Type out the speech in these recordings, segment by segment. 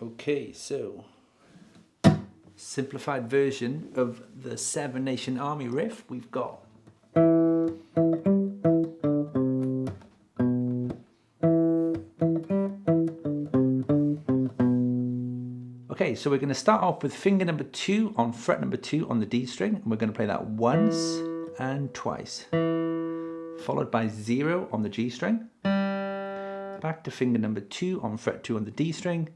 Okay, so simplified version of the Seven Nation Army riff we've got. Okay, so we're going to start off with finger number 2 on fret number 2 on the D string, and we're going to play that once and twice, followed by 0 on the G string, back to finger number 2 on fret 2 on the D string,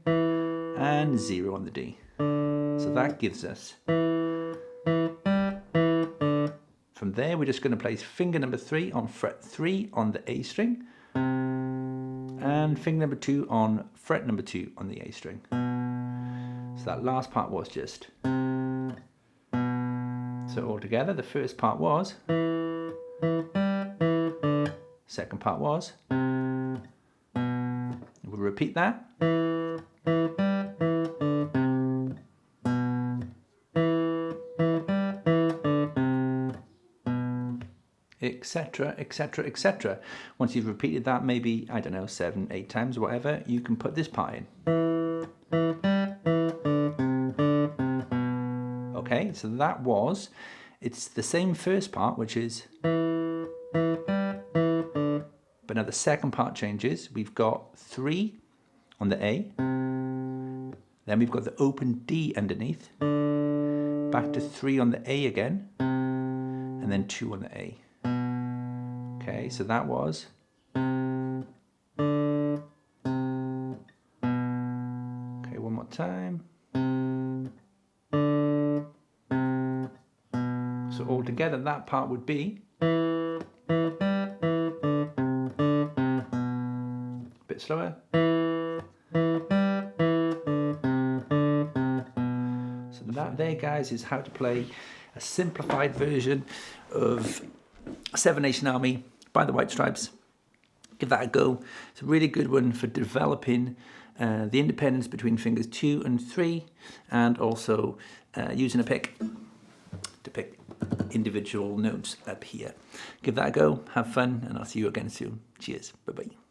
and 0 on the D. So that gives us, from there we're just going to place finger number 3 on fret 3 on the A string, and finger number 2 on fret number 2 on the A string. So that last part was just, so all together the first part was, second part was, we'll repeat that. Etc, etc, etc. Once you've repeated that maybe, I don't know, 7, 8 times or whatever, you can put this part in. Okay, so that was, it's the same first part, which is, but now the second part changes. We've got 3 on the A, then we've got the open D underneath, back to 3 on the A again, and then 2 on the A. Okay, so that was, okay, one more time. So all together that part would be, a bit slower. So that there, guys, is how to play a simplified version of Seven Nation Army by the White Stripes. Give that a go. It's a really good one for developing the independence between fingers 2 and 3, and also using a pick to pick individual notes up here. Give that a go, have fun, and I'll see you again soon. Cheers, bye bye.